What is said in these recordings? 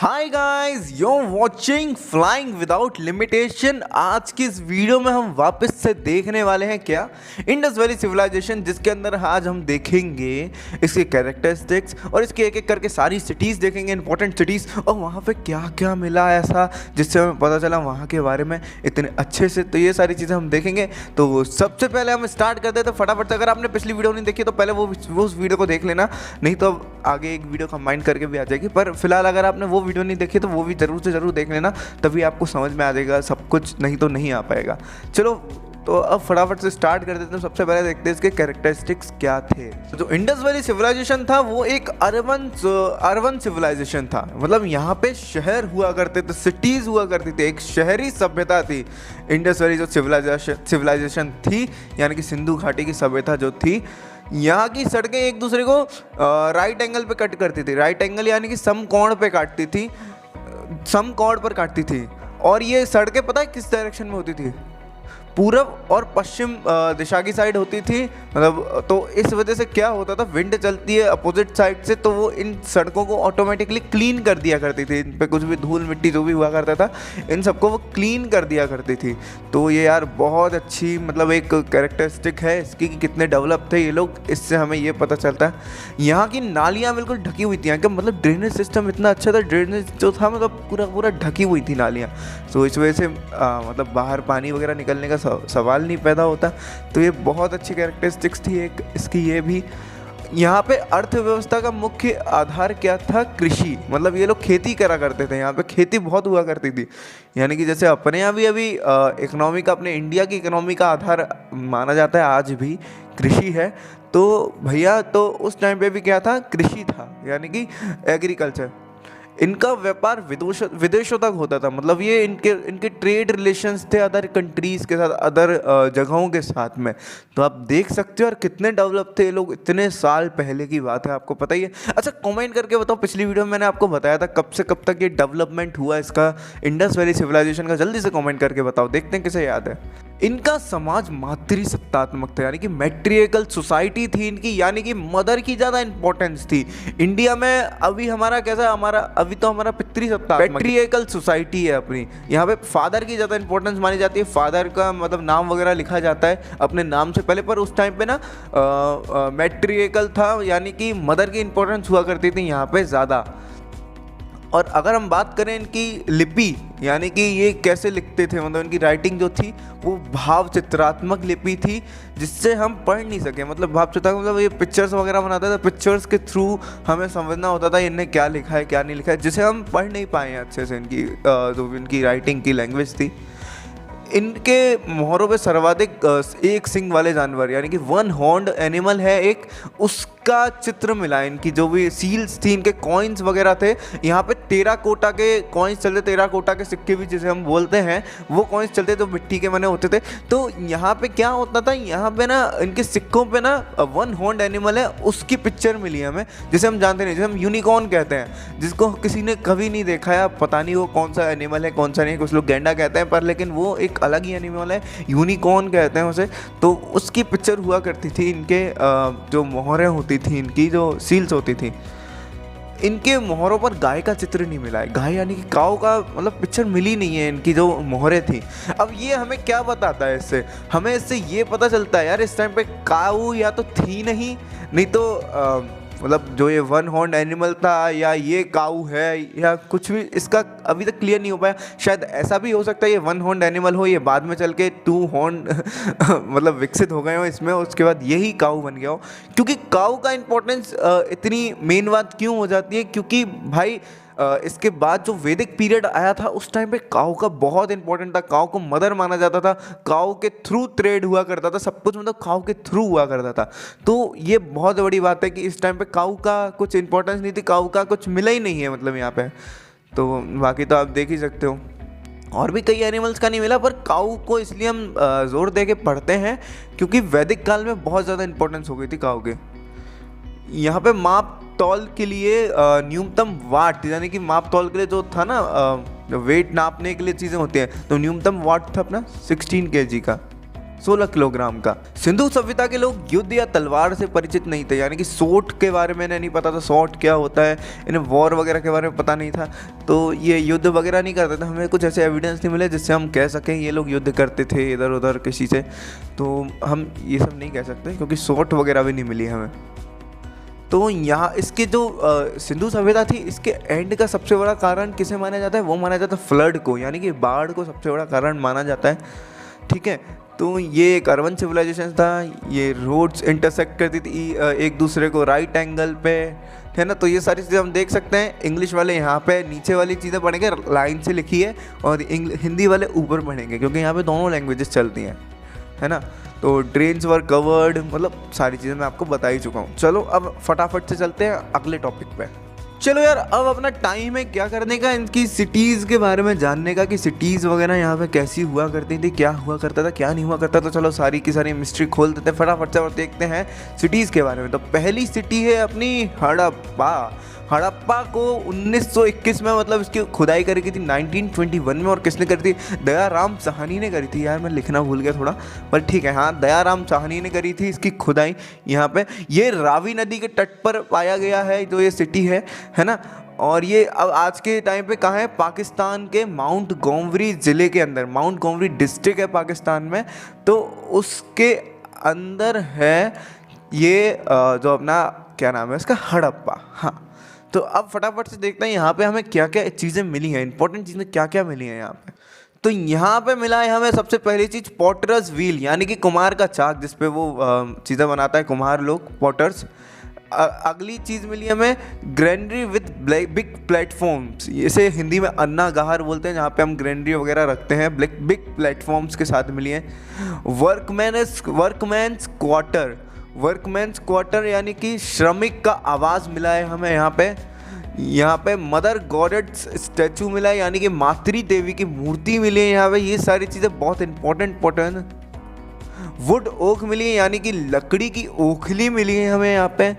Hi guys, you watching flying without limitation. आज की इस वीडियो में हम वापस से देखने वाले हैं क्या इंडस वैली सिविलाइजेशन, जिसके अंदर आज हम देखेंगे इसके कैरेक्टरिस्टिक्स और इसके एक एक करके सारी सिटीज़ देखेंगे, इंपॉर्टेंट सिटीज़, और वहाँ पे क्या क्या मिला ऐसा जिससे हमें पता चला वहाँ के बारे में इतने अच्छे से। तो ये सारी चीज़ें हम देखेंगे। तो सबसे पहले हम स्टार्ट कर देते फटाफट से। अगर आपने पिछली वीडियो नहीं देखी तो पहले वो उस वीडियो को देख लेना, नहीं तो आगे एक वीडियो कंबाइन करके भी आ जाएगी। पर फिलहाल अगर आपने वो वीडियो नहीं देखी तो वो भी जरूर से जरूर देख लेना, तभी आपको समझ में आ जाएगा सब कुछ, नहीं तो नहीं आ पाएगा। चलो तो अब फटाफट से स्टार्ट कर देते हैं। सबसे पहले देखते हैं इसके कैरेक्टरिस्टिक्स क्या थे। जो इंडस वैली सिविलाइजेशन था वो एक अर्बन सिविलाइजेशन था। मतलब यहाँ पे शहर हुआ करते थे, सिटीज़ हुआ करती थी, एक शहरी सभ्यता थी इंडस वैली जो सिविलाइजेशन थी, यानी कि सिंधु घाटी की सभ्यता जो थी। यहाँ की सड़कें एक दूसरे को राइट एंगल पे कट करती थी। राइट एंगल यानी कि समकोण पे काटती थी, समकोण पर काटती थी। और ये सड़कें पता है किस डायरेक्शन में होती थी? पूरब और पश्चिम दिशा की साइड होती थी। मतलब तो इस वजह से क्या होता था, विंड चलती है अपोजिट साइड से, तो वो इन सड़कों को ऑटोमेटिकली क्लीन कर दिया करती थी। इन पे कुछ भी धूल मिट्टी जो भी हुआ करता था, इन सबको वो क्लीन कर दिया करती थी। तो ये यार बहुत अच्छी मतलब एक कैरेक्टरिस्टिक है इसकी कि कितने डेवलप थे ये लोग, इससे हमें ये पता चलता है। यहाँ की नालियाँ बिल्कुल ढकी हुई थी। यहाँ का मतलब ड्रेनेज सिस्टम इतना अच्छा था, ड्रेनेज जो था मतलब पूरा ढकी हुई थी नालियाँ। तो इस वजह से मतलब बाहर पानी वगैरह निकलने का सवाल नहीं पैदा होता। तो ये बहुत अच्छी कैरेक्टरिस्टिक्स थी एक इसकी। ये भी यहाँ पे अर्थव्यवस्था का मुख्य आधार क्या था? कृषि। मतलब ये लोग खेती करा करते थे, यहाँ पे खेती बहुत हुआ करती थी। यानी कि जैसे अपने यहाँ भी अभी इकोनॉमी का, अपने इंडिया की इकोनॉमी का आधार माना जाता है आज भी कृषि है। तो भैया तो उस टाइम पे भी क्या था? कृषि था, यानी कि एग्रीकल्चर। इनका व्यापार विदेशों तक होता था। मतलब ये इनके ट्रेड रिलेशंस थे अदर कंट्रीज़ के साथ, अदर जगहों के साथ में। तो आप देख सकते हो और कितने डेवलप थे ये लोग, इतने साल पहले की बात है, आपको पता ही है। अच्छा कमेंट करके बताओ, पिछली वीडियो में मैंने आपको बताया था कब से कब तक ये डेवलपमेंट हुआ इसका इंडस वैली सिविलाइजेशन का। जल्दी से कमेंट करके बताओ, देखते हैं किसे याद है। इनका समाज मातृसत्तात्मक था, यानी कि मैट्रिएकल सोसाइटी थी इनकी, यानी कि मदर की ज़्यादा इंपॉर्टेंस थी। इंडिया में अभी हमारा कैसा, अभी तो हमारा पितृसत्तात्मक मैट्रिएकल सोसाइटी है अपनी। यहाँ पे फादर की ज़्यादा इंपॉर्टेंस मानी जाती है। फादर का मतलब नाम वगैरह लिखा जाता है अपने नाम से पहले, पर उस टाइम पे ना मैट्रिएकल था, यानी कि मदर की इंपॉर्टेंस हुआ करती थी यहाँ पे ज़्यादा। और अगर हम बात करें इनकी लिपि, यानी कि ये कैसे लिखते थे, मतलब इनकी राइटिंग जो थी वो भाव चित्रात्मक लिपि थी, जिससे हम पढ़ नहीं सके। मतलब भाव चित्रात्मक मतलब ये पिक्चर्स वगैरह बनाता था, पिक्चर्स के थ्रू हमें समझना होता था इनने क्या लिखा है क्या नहीं लिखा है, जिसे हम पढ़ नहीं पाए अच्छे से। इनकी जो इनकी राइटिंग की लैंग्वेज थी। इनके मोहरों पे सर्वाधिक एक सिंग वाले जानवर, यानी कि वन हॉर्न्ड एनिमल है एक, उसका चित्र मिला। इनकी जो भी सील्स थी, इनके कॉइन्स वगैरह थे। यहाँ पे टेराकोटा के कॉइन्स चलते, टेराकोटा के सिक्के भी जिसे हम बोलते हैं, वो कॉइन्स चलते जो मिट्टी के बने होते थे। तो यहाँ पे क्या होता था, यहाँ पे ना इनके सिक्कों पे ना वन हॉर्न्ड एनिमल है उसकी पिक्चर मिली है हमें, जिसे हम जानते नहीं, जिसे हम यूनिकॉर्न कहते हैं, जिसको किसी ने कभी नहीं देखा है। पता नहीं वो कौन सा एनिमल है कौन सा नहीं, कुछ लोग गैंडा कहते हैं, पर लेकिन वो एक अलग ही एनिमल है, यूनिकॉर्न कहते हैं उसे। तो उसकी पिक्चर हुआ करती थी इनके जो मोहरें होती थी, इनकी जो सील्स होती थी। इनके मोहरों पर गाय का चित्र नहीं मिला है, गाय यानी कि काऊ का मतलब पिक्चर मिली नहीं है इनकी जो मोहरें थी। अब ये हमें क्या बताता है इससे? हमें इससे ये पता चलता है यार इस टाइम पे काऊ या तो थी नहीं तो मतलब जो ये वन हॉर्न एनिमल था, या ये काऊ है, या कुछ भी इसका अभी तक क्लियर नहीं हो पाया। शायद ऐसा भी हो सकता है ये वन हॉर्न एनिमल हो, ये बाद में चल के टू हॉर्न मतलब विकसित हो गए हो इसमें, उसके बाद यही काऊ बन गया हो। क्योंकि काऊ का इंपॉर्टेंस इतनी मेन बात क्यों हो जाती है, क्योंकि भाई इसके बाद जो वैदिक पीरियड आया था उस टाइम पे काऊ का बहुत इंपॉर्टेंट था। काऊ को मदर माना जाता था, काऊ के थ्रू ट्रेड हुआ करता था, सब कुछ मतलब काऊ के थ्रू हुआ करता था। तो ये बहुत बड़ी बात है कि इस टाइम पे काऊ का कुछ इंपॉर्टेंस नहीं थी, काऊ का कुछ मिला ही नहीं है मतलब यहाँ पे। तो बाकी तो आप देख ही सकते हो, और भी कई एनिमल्स का नहीं मिला, पर काऊ को इसलिए हम जोर दे के पढ़ते हैं क्योंकि वैदिक काल में बहुत ज़्यादा इंपॉर्टेंस हो गई थी काऊ के। यहाँ पे माप तौल के लिए न्यूनतम वाट, यानी कि माप तौल के लिए जो था ना वेट नापने के लिए चीज़ें होती हैं, तो न्यूनतम वाट था अपना 16 kg का, 16 किलोग्राम का। सिंधु सभ्यता के लोग युद्ध या तलवार से परिचित नहीं थे, यानी कि सोट के बारे में इन्हें नहीं पता था, सोट क्या होता है, इन्हें वॉर वगैरह के बारे में पता नहीं था, तो ये युद्ध वगैरह नहीं करते थे। हमें कुछ ऐसे एविडेंस नहीं मिले जिससे हम कह सकें ये लोग युद्ध करते थे इधर उधर किसी से, तो हम ये सब नहीं कह सकते क्योंकि सोट वगैरह भी नहीं मिली हमें। तो यहाँ इसके जो सिंधु सभ्यता थी, इसके एंड का सबसे बड़ा कारण किसे माना जाता है? वो माना जाता है फ्लड को, यानी कि बाढ़ को सबसे बड़ा कारण माना जाता है। ठीक है, तो ये एक अर्बन सिविलाइजेशन था, ये रोड्स इंटरसेक्ट करती थी एक दूसरे को राइट एंगल पे, है ना। तो ये सारी चीज़ें हम देख सकते हैं। इंग्लिश वाले यहाँ पे नीचे वाली चीज़ें पढ़ेंगे, लाइन से लिखी है, और हिंदी वाले ऊपर पढ़ेंगे क्योंकि यहाँ पे दोनों लैंग्वेजेस चलती हैं, है ना। तो ड्रेन्स वर कवर्ड, मतलब सारी चीज़ें मैं आपको बता ही चुका हूँ। चलो अब फटाफट से चलते हैं अगले टॉपिक पे। चलो यार, अब अपना टाइम है क्या करने का, इनकी सिटीज़ के बारे में जानने का, कि सिटीज़ वगैरह यहाँ पे कैसी हुआ करती थी, क्या हुआ करता था, क्या नहीं हुआ करता। तो चलो सारी की सारी मिस्ट्री खोल देते हैं फटाफट से और देखते हैं सिटीज़ के बारे में। तो पहली सिटी है अपनी हड़प्पा। हड़प्पा को 1921 में मतलब इसकी खुदाई करी थी 1921 में, और किसने करी थी? दयाराम साहनी ने करी थी। यार मैं लिखना भूल गया थोड़ा, पर ठीक है, हाँ दयाराम साहनी ने करी थी इसकी खुदाई यहाँ पे। ये रावी नदी के तट पर पाया गया है जो ये सिटी है ना। और ये अब आज के टाइम पे कहाँ है? पाकिस्तान के माउंट गोमरी ज़िले के अंदर, माउंट गोमरी डिस्ट्रिक्ट है पाकिस्तान में, तो उसके अंदर है ये जो अपना क्या नाम है इसका, हड़प्पा। हाँ, तो अब फटाफट से देखते हैं यहाँ पे हमें क्या क्या चीज़ें मिली हैं, इंपॉर्टेंट चीज़ें क्या क्या मिली हैं यहाँ पे। तो यहाँ पे मिला है हमें सबसे पहली चीज़ पॉटर्स व्हील, यानी कि कुम्हार का चाक जिसपे वो चीज़ें बनाता है कुम्हार लोग, पॉटर्स। अगली चीज़ मिली हमें ग्रैंडरी विद बिग प्लेटफॉर्म्स, इसे हिंदी में अन्नागार बोलते हैं, जहाँ पे हम ग्रैंडरी वगैरह रखते हैं, बिग प्लेटफॉर्म्स के साथ मिली है। वर्कमैन्स क्वार्टर यानी कि श्रमिक का आवास मिला है हमें यहाँ पे मदर गॉडेस स्टैचू मिला है, यानी कि मातृ देवी की मूर्ति मिली है यहाँ पे। ये सारी चीज़ें बहुत इंपॉर्टेंट। वुड ओक मिली है, यानी कि लकड़ी की ओखली मिली है हमें यहाँ पे।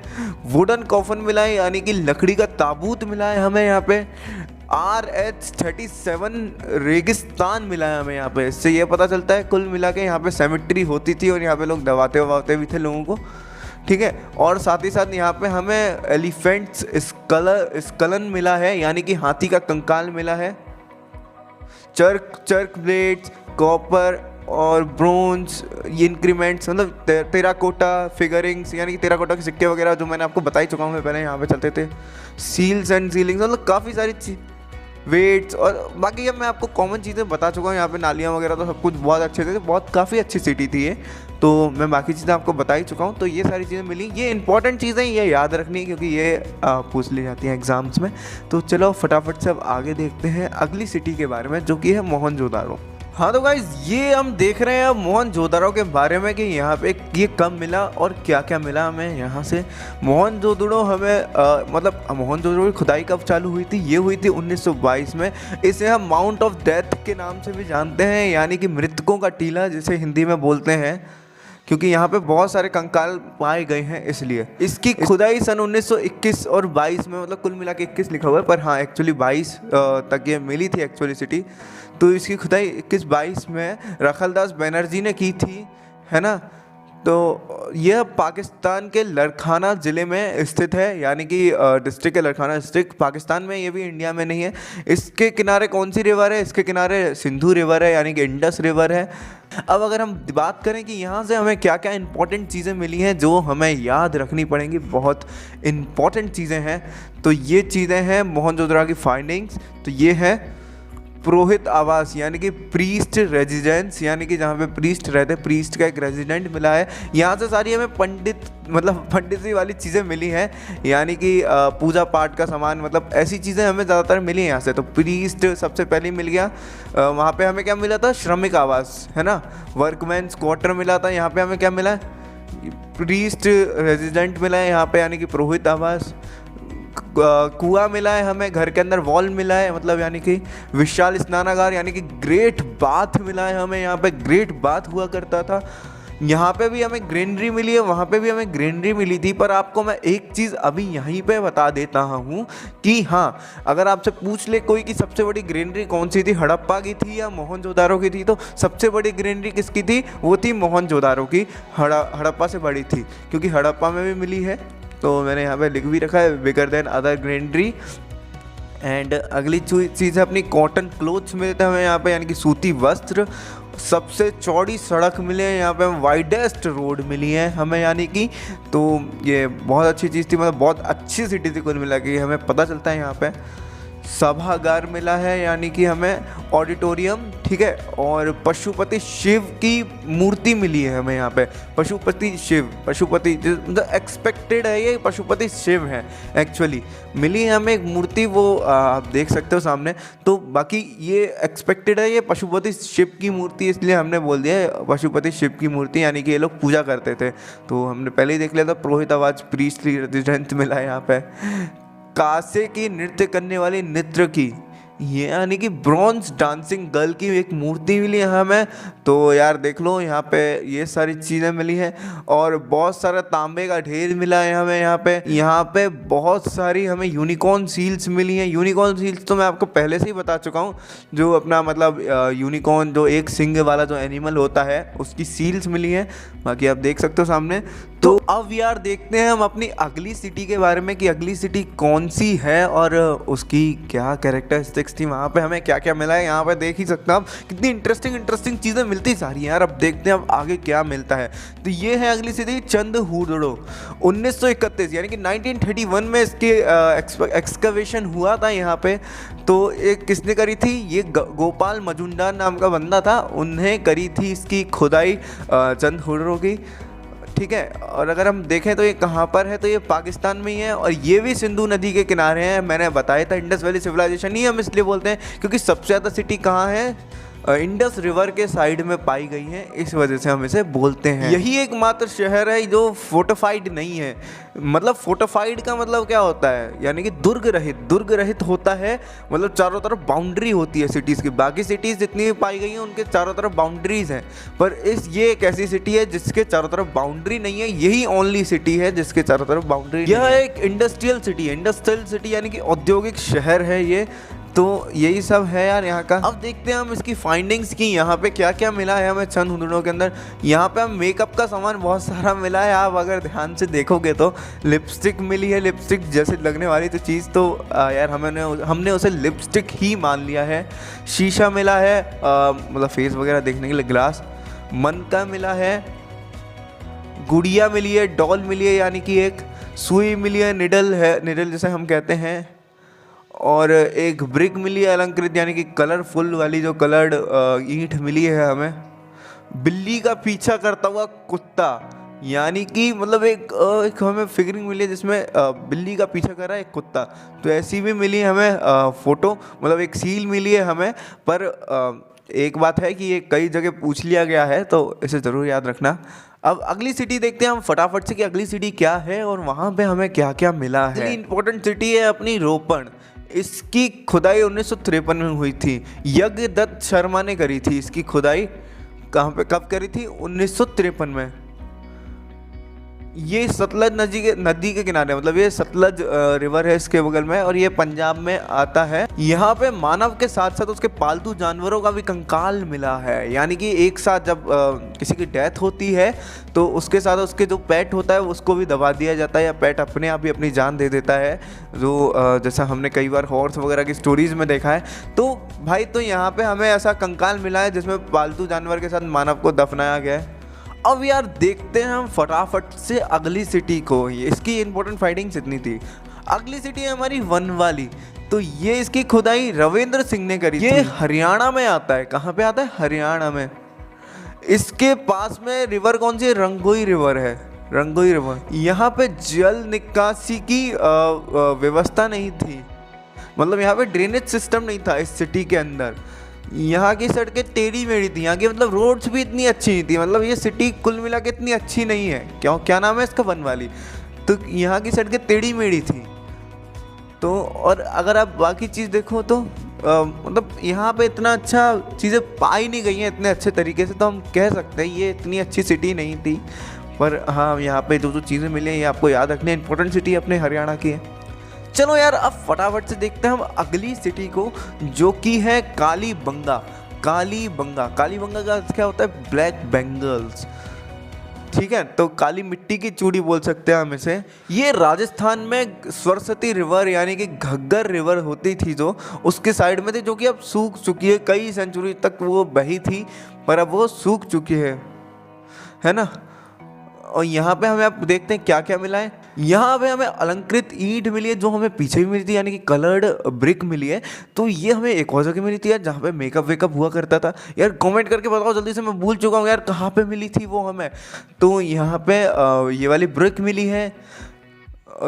वुडन कॉफन मिला है, यानी कि लकड़ी का ताबूत मिला है हमें यहाँ पे। RH-37 रेगिस्तान मिला है हमें यहाँ पे। इससे ये पता चलता है कुल मिला के यहाँ पे सेमेट्री होती थी और यहाँ पे लोग दबाते वबाते भी थे लोगों को, ठीक है। और साथ ही साथ यहाँ पे हमें एलिफेंट्स स्कलन मिला है, यानी कि हाथी का कंकाल मिला है। चर्क प्लेट्स, कॉपर और ब्रोंज, ये इंक्रीमेंट्स, मतलब टेराकोटा फिगरिंग्स, यानी कि टेराकोटा के सिक्के वगैरह जो मैंने आपको बता ही चुका हूँ मैं पहले, यहाँ पे चलते थे। सील्स एंड सीलिंग्स, मतलब काफ़ी सारी चीज़, वेट्स, और बाकी अब मैं आपको कॉमन चीज़ें बता चुका हूँ। यहाँ पे नालियाँ वगैरह तो सब कुछ बहुत अच्छे थे, बहुत काफ़ी अच्छी सिटी थी ये, तो मैं बाकी चीज़ें आपको बता ही चुका हूँ। तो ये सारी चीज़ें मिली, ये इंपॉर्टेंट चीज़ें ये याद रखनी है क्योंकि ये पूछ ली जाती हैं एग्जाम्स में। तो चलो फटाफट से अब आगे देखते हैं अगली सिटी के बारे में, जो कि है मोहनजोदारो। हाँ तो गाइज, ये हम देख रहे हैं अब मोहनजोदारो के बारे में कि यहाँ पे ये कब मिला और क्या क्या मिला हमें यहाँ से। मोहनजोदड़ो हमें मतलब मोहनजोदड़ो की खुदाई कब चालू हुई थी? ये हुई थी 1922 में। इसे हम माउंट ऑफ डेथ के नाम से भी जानते हैं, यानी कि मृतकों का टीला जिसे हिंदी में बोलते हैं, क्योंकि यहाँ पे बहुत सारे कंकाल पाए गए हैं इसलिए। इसकी खुदाई सन 1921 और 22 में, मतलब कुल मिला के 21 लिखा हुआ है, पर हाँ एक्चुअली 22 तक ये मिली थी एक्चुअली सिटी। तो इसकी खुदाई 21-22 में रखलदास बनर्जी ने की थी, है ना। तो यह पाकिस्तान के लड़खाना ज़िले में स्थित है, यानी कि डिस्ट्रिक्ट है लड़खाना डिस्ट्रिक्ट, पाकिस्तान में, ये भी इंडिया में नहीं है। इसके किनारे कौन सी रिवर है? इसके किनारे सिंधु रिवर है, यानी कि इंडस रिवर है। अब अगर हम बात करें कि यहाँ से हमें क्या क्या इंपॉर्टेंट चीज़ें मिली हैं जो हमें याद रखनी पड़ेंगी, बहुत इंपॉर्टेंट चीज़ें हैं, तो ये चीज़ें हैं मोहनजोदड़ो की फाइंडिंग्स। तो ये है पुरोहित आवास, यानी कि प्रीस्ट रेजिडेंस, यानी कि जहाँ पे प्रीस्ट रहते, प्रीस्ट का एक रेजिडेंट मिला है। यहाँ से सारी हमें पंडितरी वाली चीज़ें मिली हैं, यानी कि पूजा पाठ का सामान, मतलब ऐसी चीज़ें हमें ज़्यादातर मिली हैं यहाँ से। तो प्रीस्ट सबसे पहले मिल गया, वहाँ पे हमें क्या मिला था? श्रमिक आवास, है ना। वर्कमैन्स क्वार्टर मिला था, यहाँ पे हमें क्या मिला? प्रीस्ट रेजिडेंट मिला है यहाँ पे, यानी कि पुरोहित आवास। कुआं मिला है हमें, घर के अंदर वॉल मिला है, मतलब यानी कि विशाल स्नानागार, यानी कि ग्रेट बाथ मिला है हमें यहाँ पे, ग्रेट बाथ हुआ करता था। यहाँ पे भी हमें ग्रीनरी मिली है, वहाँ पे भी हमें ग्रीनरी मिली थी। पर आपको मैं एक चीज़ अभी यहीं पे बता देता हूँ कि हाँ, अगर आपसे पूछ ले कोई कि सबसे बड़ी ग्रीनरी कौन सी थी, हड़प्पा की थी या मोहनजोदारो की थी, तो सबसे बड़ी ग्रीनरी किसकी थी? वो थी मोहनजोदारो की। हड़प्पा से बड़ी थी, क्योंकि हड़प्पा में भी मिली है। तो मैंने यहाँ पे लिख भी रखा है, bigger than other greenery. And अगली चीज़ है अपनी कॉटन क्लोथ्स मिलते हैं हमें यहाँ पे, यानी कि सूती वस्त्र। सबसे चौड़ी सड़क मिले हैं यहाँ पे, वाइडेस्ट रोड मिली है हमें, यानी कि तो ये बहुत अच्छी चीज़ थी। मतलब बहुत अच्छी सिटी थी कुल मिला के, हमें पता चलता है। यहाँ पे सभागार मिला है, यानी कि हमें ऑडिटोरियम, ठीक है। और पशुपति शिव की मूर्ति मिली है हमें यहाँ पे, पशुपति शिव, पशुपति मतलब एक्सपेक्टेड है ये पशुपति शिव है एक्चुअली, मिली है हमें एक मूर्ति, वो आप देख सकते हो सामने। तो बाकी ये एक्सपेक्टेड है ये पशुपति शिव की मूर्ति, इसलिए हमने बोल दिया है पशुपति शिव की मूर्ति, यानी कि ये लोग पूजा करते थे। तो हमने पहले ही देख लिया था। पुरोहित आवाज प्रीस्टली रेजिडेंट मिला है यहाँ पे। कासे की नृत्य करने वाली नृत्य की, ये यानी कि ब्रॉन्ज डांसिंग गर्ल की एक मूर्ति मिली है हमें। तो यार देख लो यहाँ पे ये सारी चीज़ें मिली हैं। और बहुत सारा तांबे का ढेर मिला है हमें यहाँ पे बहुत सारी हमें यूनिकॉर्न सील्स मिली हैं। यूनिकॉर्न सील्स तो मैं आपको पहले से ही बता चुका हूँ, जो अपना मतलब यूनिकॉर्न जो एक सिंग वाला जो एनिमल होता है उसकी सील्स मिली हैं। बाकी आप देख सकते हो सामने। तो अब यार देखते हैं हम अपनी अगली सिटी के बारे में कि अगली सिटी कौन सी है और उसकी क्या कैरेक्टरिस्टिक्स थी, वहाँ पे हमें क्या क्या मिला है। यहाँ पे देख ही सकते हैं आप, कितनी इंटरेस्टिंग चीज़ें मिलती सारी हैं यार। अब देखते हैं अब आगे क्या मिलता है। तो ये है अगली सिटी चंदहुदड़ो। 1931 यानी कि 1931 में इसके एक्सकवेशन हुआ था यहाँ पे। तो एक किसने करी थी? ये गोपाल मजुमदार नाम का बंदा था, उन्हें करी थी इसकी खुदाई चंदहुदड़ो की, ठीक है। और अगर हम देखें तो ये कहाँ पर है, तो ये पाकिस्तान में ही है और ये भी सिंधु नदी के किनारे है। मैंने बताया था इंडस वैली सिविलाइजेशन ही हम इसलिए बोलते हैं क्योंकि सबसे ज़्यादा सिटी कहाँ है, इंडस रिवर के साइड में पाई गई है, इस वजह से हम इसे बोलते हैं। यही एकमात्र शहर है जो फोर्टिफाइड नहीं है। मतलब फोर्टिफाइड का मतलब क्या होता है, यानी कि दुर्ग रहित होता है। मतलब चारों तरफ बाउंड्री होती है सिटीज़ की। बाकी सिटीज़ जितनी भी पाई गई हैं उनके चारों तरफ बाउंड्रीज हैं, पर ये एक ऐसी सिटी है जिसके चारों तरफ बाउंड्री नहीं है। यही ओनली सिटी है जिसके चारों तरफ बाउंड्री। यह एक इंडस्ट्रियल सिटी है, इंडस्ट्रियल सिटी यानी कि औद्योगिक शहर है ये। तो यही सब है यार यहाँ का। अब देखते हैं हम इसकी फाइंडिंग्स की, यहाँ पे क्या क्या मिला है हमें चंदहुदड़ो के अंदर। यहाँ पे हम मेकअप का सामान बहुत सारा मिला है, आप अगर ध्यान से देखोगे तो। लिपस्टिक मिली है, लिपस्टिक जैसे लगने वाली तो चीज़ तो यार हमने उसे लिपस्टिक ही मान लिया है। शीशा मिला है, मतलब फेस वगैरह देखने के लिए ग्लास। मन का मिला है, गुड़िया मिली है, डॉल मिली है, यानी कि एक सुई मिली है, निडल जैसे हम कहते हैं। और एक ब्रिक मिली है अलंकृत, यानी कि कलरफुल वाली जो कलर्ड ईंट मिली है हमें। बिल्ली का पीछा करता हुआ कुत्ता, यानी कि मतलब एक हमें फिगरिंग मिली है जिसमें बिल्ली का पीछा कर रहा है एक कुत्ता। तो ऐसी भी मिली हमें फ़ोटो, मतलब एक सील मिली है हमें। पर एक बात है कि ये कई जगह पूछ लिया गया है, तो इसे ज़रूर याद रखना। अब अगली सिटी देखते हैं हम फटाफट से कि अगली सिटी क्या है और वहाँ पे हमें क्या क्या मिला है। अगली इंपॉर्टेंट सिटी है अपनी रोपण। इसकी खुदाई 1953 में हुई थी। यज्ञदत्त शर्मा ने करी थी इसकी खुदाई। कहाँ पे कब करी थी? 1953 में। ये सतलज नदी के किनारे, मतलब ये सतलज रिवर है इसके बगल में और ये पंजाब में आता है। यहाँ पे मानव के साथ साथ उसके पालतू जानवरों का भी कंकाल मिला है, यानी कि एक साथ जब किसी की डेथ होती है तो उसके साथ उसके जो पेट होता है उसको भी दबा दिया जाता है, या पेट अपने आप ही अपनी जान दे देता है, जो जैसा हमने कई बार हॉर्स वगैरह की स्टोरीज में देखा है। तो भाई तो यहाँ पे हमें ऐसा कंकाल मिला है जिसमें पालतू जानवर के साथ मानव को दफनाया गया है। अब यार देखते हैं हम फटाफट से अगली सिटी को। इसकी इंपॉर्टेंट फाइंडिंग्स इतनी थी। अगली सिटी है हमारी वनवाली। तो ये इसकी खुदाई रविंद्र सिंह ने करी। ये हरियाणा में आता है। कहाँ पे आता है? हरियाणा में। इसके पास में रिवर कौन सी है? रंगोई रिवर है, रंगोई रिवर। यहाँ पे जल निकासी की व्यवस्था नहीं थी, मतलब यहाँ पे ड्रेनेज सिस्टम नहीं था इस सिटी के अंदर। यहाँ की सड़कें टेढ़ी मेढ़ी थी, यहाँ की मतलब रोड्स भी इतनी अच्छी नहीं थी। मतलब ये सिटी कुल मिला के इतनी अच्छी नहीं है। क्या नाम है इसका? वनवाली। तो यहाँ की सड़कें टेढ़ी मेढ़ी थी। तो और अगर आप बाकी चीज़ देखो तो मतलब यहाँ पे इतना अच्छा चीज़ें पाई नहीं गई हैं इतने अच्छे तरीके से, तो हम कह सकते हैं ये इतनी अच्छी सिटी नहीं थी। पर हाँ, यहाँ पे जो जो चीज़ें मिली हैं ये आपको याद रखनी है, इंपॉर्टेंट सिटी अपने हरियाणा की है। चलो यार, अब फटाफट से देखते हैं हम अगली सिटी को, जो कि है कालीबंगा। कालीबंगा का अर्थ क्या होता है? Black Bengals. ठीक है, तो काली मिट्टी की चूड़ी बोल सकते हैं हम इसे। ये राजस्थान में सरस्वती रिवर यानी कि घग्गर रिवर होती थी जो उसके साइड में थी, जो कि अब सूख चुकी है। कई सेंचुरी तक वो बही थी पर अब वो सूख चुकी है ना। और यहाँ पे हमें आप देखते हैं क्या क्या मिला है। यहाँ पे हमें अलंकृत ईंट मिली है जो हमें पीछे भी मिली थी, यानी कि कलर्ड ब्रिक मिली है। तो ये हमें एक और जगह मिली थी यार जहाँ पे मेकअप वेकअप हुआ करता था। यार कमेंट करके बताओ जल्दी से, मैं भूल चुका हूँ यार कहाँ पे मिली थी वो हमें। तो यहाँ पे ये वाली ब्रिक मिली है,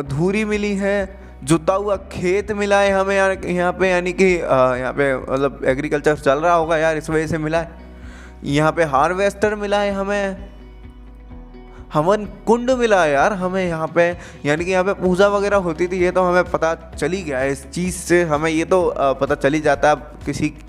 धूरी मिली है, जुता हुआ खेत मिला है हमें यार यहाँ पे, यानी कि यहाँ पे मतलब एग्रीकल्चर चल रहा होगा यार, इस वजह से मिला है। यहाँ पे हार्वेस्टर मिला है हमें, हवन कुंड मिला है यार हमें यहाँ पे, यानी कि यहाँ पे पूजा वगैरह होती थी। ये तो हमें पता चल ही गया है, इस चीज़ से हमें ये तो पता चल ही जाता है। आप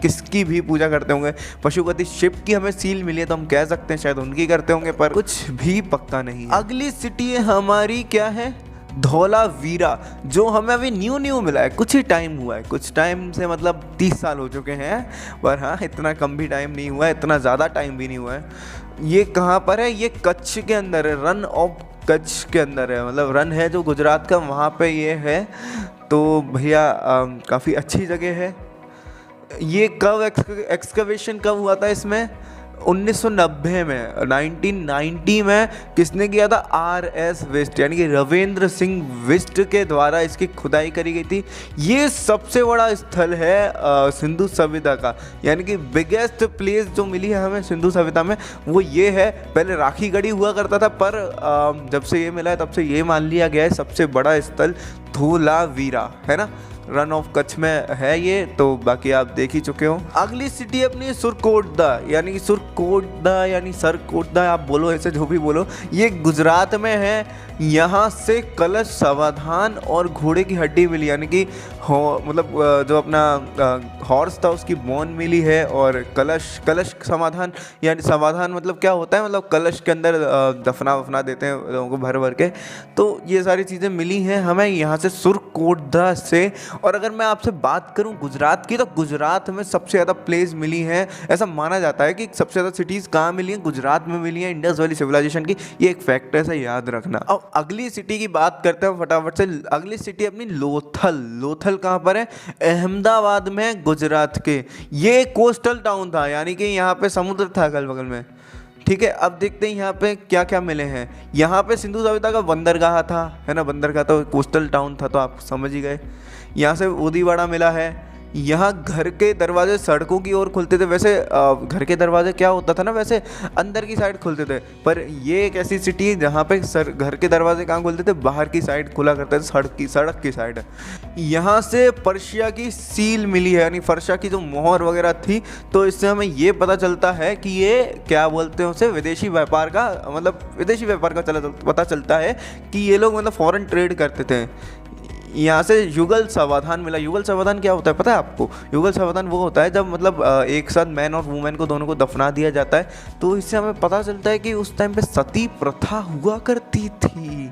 किसकी भी पूजा करते होंगे। पशुपति शिव की हमें सील मिली है, तो हम कह सकते हैं शायद उनकी करते होंगे, पर कुछ भी पक्का नहीं है। अगली सिटी हमारी क्या है? धौलावीरा, जो हमें अभी न्यू मिला है, कुछ ही टाइम हुआ है, कुछ टाइम से मतलब 30 साल हो चुके हैं। पर हाँ, इतना कम भी टाइम नहीं हुआ है, इतना ज़्यादा टाइम भी नहीं हुआ है। ये कहाँ पर है? ये कच्छ के अंदर है, रन ऑफ कच्छ के अंदर है, मतलब रन है जो गुजरात का, वहाँ पे ये है। तो भैया काफ़ी अच्छी जगह है। ये कब एक्सकवेशन कब हुआ था इसमें? 1990 में, 1990 में किसने किया था? RS विस्ट यानी कि रविंद्र सिंह विस्ट के द्वारा इसकी खुदाई करी गई थी। ये सबसे बड़ा स्थल है सिंधु सभ्यता का, यानी कि बिगेस्ट प्लेस जो मिली है हमें सिंधु सभ्यता में वो ये है। पहले राखी गढ़ी हुआ करता था, पर जब से ये मिला है तब से ये मान लिया गया है सबसे बड़ा स्थल धौलावीरा, है ना। रन ऑफ कच्छ में है ये, तो बाकी आप देख ही चुके हो। अगली सिटी अपनी सुरकोटदा, यानी कि सरकोटदा आप बोलो, ऐसे जो भी बोलो, ये गुजरात में है। यहाँ से कलश समाधान और घोड़े की हड्डी मिली, यानी कि मतलब जो अपना हॉर्स था उसकी बोन मिली है। और कलश समाधान, यानी समाधान मतलब क्या होता है? मतलब कलश के अंदर दफना वफना देते हैं लोगों को भर के। तो ये सारी चीज़ें मिली हैं हमें यहाँ से सुरकोटदा से। और अगर मैं आपसे बात करूं गुजरात की, तो गुजरात में सबसे ज़्यादा प्लेस मिली हैं। ऐसा माना जाता है कि सबसे ज़्यादा सिटीज़ कहाँ मिली हैं? गुजरात में मिली हैं, इंडस वैली सिविलाइजेशन की। ये एक फैक्ट है, ऐसा याद रखना। अब अगली सिटी की बात करते हैं फटाफट से। अगली सिटी अपनी लोथल कहाँ पर है? अहमदाबाद में, गुजरात के। ये कोस्टल टाउन था, यानी कि यहाँ पे समुद्र था अगल बगल में। ठीक है, अब देखते हैं यहाँ पे क्या क्या मिले हैं। यहाँ पे सिंधु सभ्यता का बंदरगाह था, है ना। बंदरगाह तो कोस्टल टाउन था, तो आप समझ ही गए। यहाँ से ओदीवाड़ा मिला है। यहाँ घर के दरवाजे सड़कों की ओर खुलते थे। वैसे घर के दरवाजे क्या होता था ना, वैसे अंदर की साइड खुलते थे, पर ये एक ऐसी सिटी है जहाँ पे घर के दरवाजे कहाँ खुलते थे? बाहर की साइड खुला करते थे, सड़क की साइड। यहाँ से पर्शिया की सील मिली है, यानी पर्शिया की जो मोहर वगैरह थी। तो इससे हमें ये पता चलता है कि ये क्या बोलते हैं उसे, विदेशी व्यापार का पता चलता है कि ये लोग मतलब फॉरेन ट्रेड करते थे। यहाँ से युगल समाधान मिला। युगल समाधान क्या होता है पता है आपको? युगल समाधान वो होता है जब मतलब एक साथ मैन और वुमेन को दोनों को दफना दिया जाता है। तो इससे हमें पता चलता है कि उस टाइम पे सती प्रथा हुआ करती थी।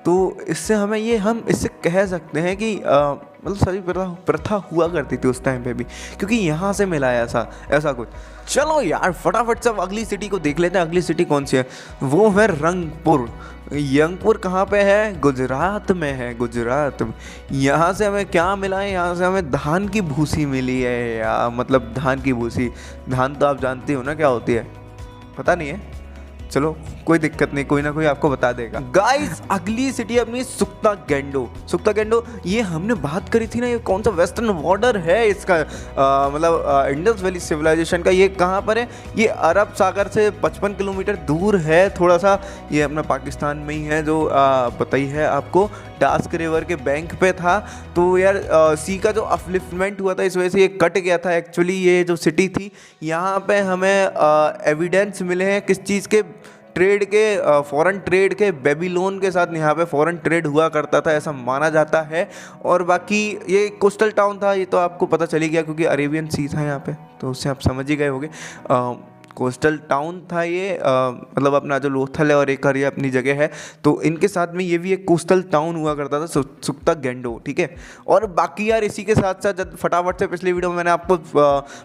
तो इससे हम इससे कह सकते हैं कि मतलब सती प्रथा हुआ करती थी उस टाइम पे भी, क्योंकि यहाँ से मिला है ऐसा कुछ। चलो यार फटाफट से अगली सिटी को देख लेते हैं। अगली सिटी कौन सी है? वो है रंगपुर कहाँ पे है? गुजरात में है, गुजरात में। यहाँ से हमें क्या मिला है? यहाँ से हमें धान की भूसी मिली है, या मतलब धान की भूसी। धान तो आप जानते हो ना क्या होती है? पता नहीं है? चलो कोई दिक्कत नहीं, कोई ना कोई आपको बता देगा। गाइस अगली सिटी अपनी सुक्ता गेंडो। ये हमने बात करी थी ना, ये कौन सा वेस्टर्न बॉर्डर है इसका, मतलब इंडस वैली सिविलाइजेशन का। ये कहाँ पर है? ये अरब सागर से 55 किलोमीटर दूर है थोड़ा सा। ये अपना पाकिस्तान में ही है, जो पता ही है आपको। टास्क रिवर के बैंक पे था। तो यार सी का जो अपलिफ्टमेंट हुआ था, इस वजह से ये कट गया था एक्चुअली। ये जो सिटी थी, यहाँ पे हमें एविडेंस मिले हैं किस चीज़ के? फॉरेन ट्रेड के बेबीलोन के साथ यहाँ पे फॉरेन ट्रेड हुआ करता था, ऐसा माना जाता है। और बाकी ये कोस्टल टाउन था, ये तो आपको पता चली गया क्योंकि अरेबियन सी था यहाँ पे, तो उससे आप समझ ही गए होंगे। कोस्टल टाउन था ये, मतलब अपना जो लोथल है और एक ये अपनी जगह है, तो इनके साथ में ये भी एक कोस्टल टाउन हुआ करता था, सुक्ता गेंडो, ठीक है। और बाकी यार इसी के साथ साथ जब फटाफट से पिछली वीडियो में मैंने आपको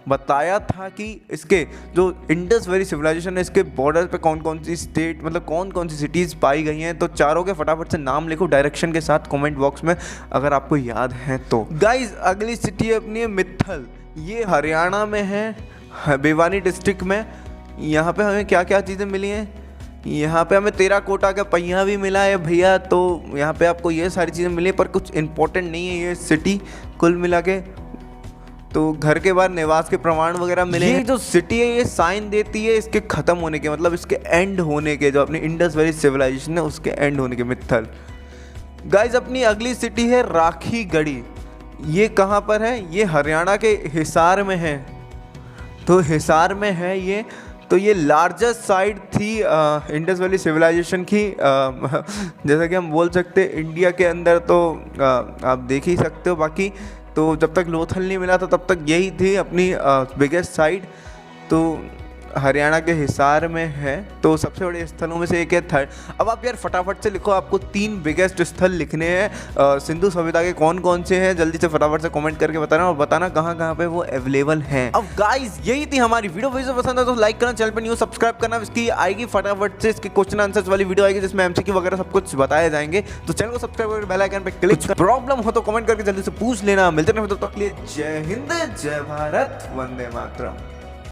बताया था कि इसके जो इंडस वैली सिविलाइजेशन है, इसके बॉर्डर पे कौन कौन सी स्टेट, मतलब कौन कौन सी सिटीज़ पाई गई हैं, तो चारों के फटाफट से नाम लिखो डायरेक्शन के साथ कॉमेंट बॉक्स में अगर आपको याद है तो। गाइज अगली सिटी अपनी है मित्थल, ये हरियाणा में है, भिवानी डिस्ट्रिक्ट में। यहाँ पे हमें क्या क्या चीज़ें मिली हैं, यहाँ पे हमें टेराकोटा का पहिया भी मिला है भैया, तो यहाँ पे आपको ये सारी चीज़ें मिली, पर कुछ इंपॉर्टेंट नहीं है ये सिटी कुल मिला के। तो घर के बाहर निवास के प्रमाण वगैरह मिले। ये जो सिटी है ये साइन देती है इसके ख़त्म होने के, मतलब इसके एंड होने के, जो अपनी इंडस वैली सिविलाइजेशन है उसके एंड होने के, मित्थल। गाइज अपनी अगली सिटी है राखीगढ़ी, ये कहाँ पर है, ये हरियाणा के हिसार में है, तो हिसार में है ये। तो ये लार्जेस्ट साइट थी इंडस वैली सिविलाइजेशन की, जैसा कि हम बोल सकते हैं इंडिया के अंदर, तो आप देख ही सकते हो। बाकी तो जब तक लोथल नहीं मिला था तब तक यही थी अपनी बिगेस्ट साइट, तो हरियाणा के हिसार में है। तो सबसे बड़े स्थलों में से एक है थर्ड। अब आप यार फटाफट से लिखो, आपको 3 बिगेस्ट स्थल लिखने हैं सिंधु सभ्यता के, कौन कौन से हैं, जल्दी से फटाफट से कमेंट करके बताना, और बताना कहाँ कहाँ पे वो अवेलेबल हैं। अब गाइस यही थी हमारी वीडियो पसंद है तो लाइक करना, चैनल पर न्यू सब्सक्राइब करना। इसकी आएगी फटाफट से, इसकी क्वेश्चन आंसर्स वाली वीडियो आएगी जिसमें एमसीक्यू वगैरह सब कुछ बताए जाएंगे, तो चैनल को सब्सक्राइब करके बेल आइकन पे क्लिक। प्रॉब्लम हो तो कमेंट करके जल्दी से पूछ लेना। मिलते हैं, तब तक के लिए जय हिंद, जय भारत, वंदे मातरम।